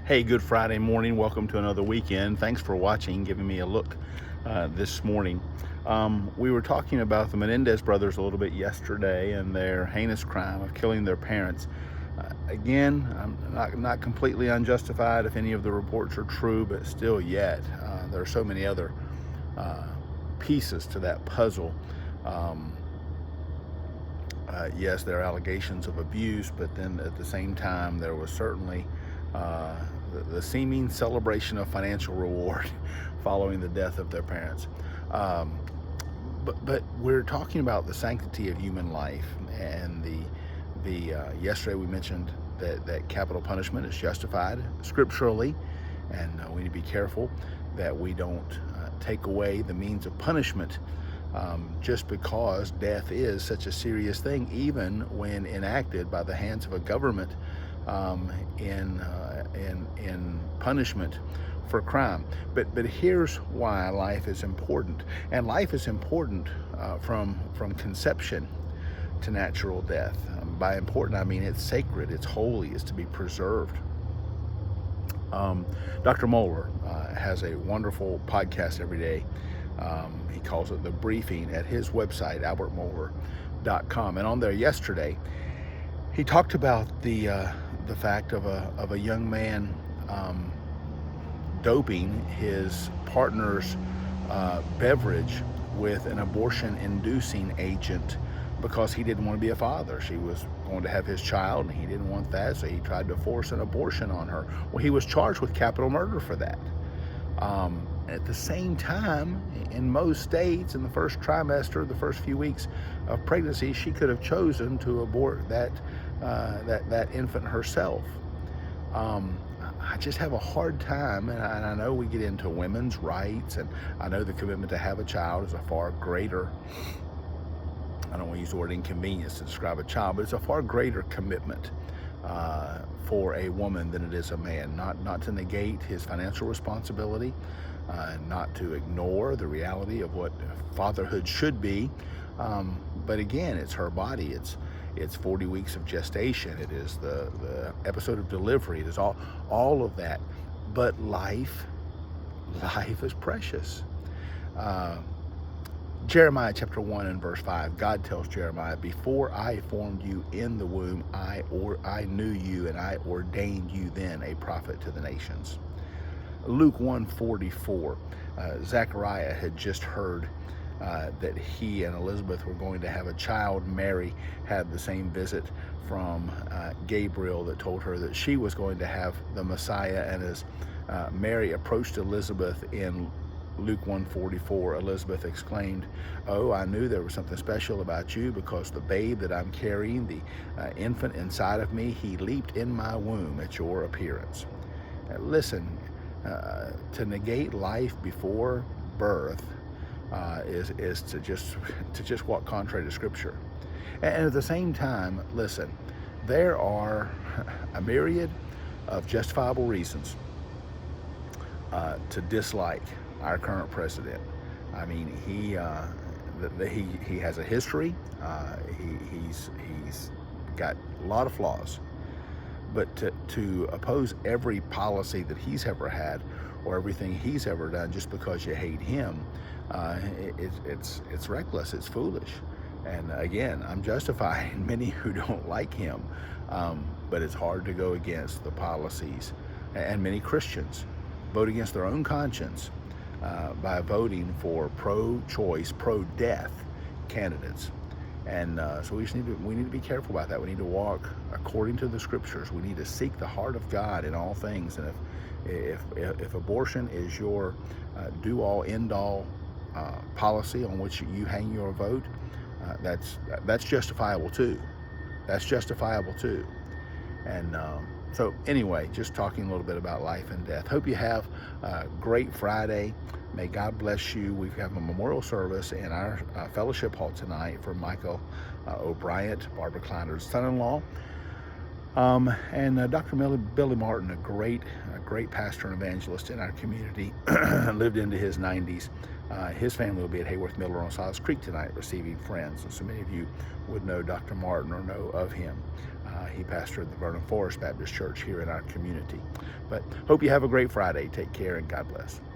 Hey, good Friday morning. Welcome to another weekend. Thanks for watching, giving me a look this morning. We were talking about the Menendez brothers a little bit yesterday and their heinous crime of killing their parents. Again, I'm not completely unjustified if any of the reports are true, but still yet, there are so many other pieces to that puzzle. Um, yes, there are allegations of abuse, but then at the same time, there was certainly uh, the seeming celebration of financial reward following the death of their parents. Um, but we're talking about the sanctity of human life, and the yesterday we mentioned that capital punishment is justified scripturally, and we need to be careful that we don't take away the means of punishment just because death is such a serious thing, even when enacted by the hands of a government um, in punishment for crime. But here's why life is important, and life is important from conception to natural death. By important, I mean it's sacred, it's holy, it's to be preserved. Um, Dr. Mohler has a wonderful podcast every day. He calls it The Briefing at his website, albertmohler.com. And on there yesterday, he talked about the fact of a young man doping his partner's beverage with an abortion-inducing agent because he didn't want to be a father. She was going to have his child, and he didn't want that, so he tried to force an abortion on her. Well, he was charged with capital murder for that. At the same time, in most states, in the first trimester, the first few weeks of pregnancy, she could have chosen to abort that infant herself. I just have a hard time, and I know we get into women's rights, and I know the commitment to have a child is a far greater, I don't want to use the word inconvenience to describe a child, but it's a far greater commitment for a woman than it is a man. Not to negate his financial responsibility, not to ignore the reality of what fatherhood should be, but again, it's her body. It's 40 weeks of gestation. It is the episode of delivery. It is all of that. But life is precious. Jeremiah chapter 1 and verse 5, God tells Jeremiah, before I formed you in the womb, I knew you, and I ordained you then a prophet to the nations. Luke 1:44, Zechariah had just heard that he and Elizabeth were going to have a child. Mary had the same visit from Gabriel that told her that she was going to have the Messiah. And as Mary approached Elizabeth in Luke 1:44, Elizabeth exclaimed, "Oh, I knew there was something special about you, because the babe that I'm carrying, the infant inside of me, he leaped in my womb at your appearance." Listen, to negate life before birth is to just walk contrary to Scripture. And at the same time, listen, there are a myriad of justifiable reasons to dislike our current president. I mean, he has a history. He's got a lot of flaws. But to oppose every policy that he's ever had or everything he's ever done just because you hate him, it's reckless. It's foolish. And again, I'm justifying many who don't like him, but it's hard to go against the policies. And many Christians vote against their own conscience by voting for pro-choice, pro-death candidates. And so we need to be careful about that. We need to walk according to the Scriptures. We need to seek the heart of God in all things. And if abortion is your do-all, end-all policy on which you hang your vote, that's justifiable too. That's justifiable too. And so anyway, just talking a little bit about life and death. Hope you have a great Friday. May God bless you. We have a memorial service in our fellowship hall tonight for Michael O'Brien, Barbara Kleiner's son-in-law. And Dr. Billy Martin, a great pastor and evangelist in our community, lived into his 90s. His family will be at Hayworth Miller on Silas Creek tonight receiving friends. And so many of you would know Dr. Martin or know of him. He pastored the Vernon Forest Baptist Church here in our community. But hope you have a great Friday. Take care and God bless.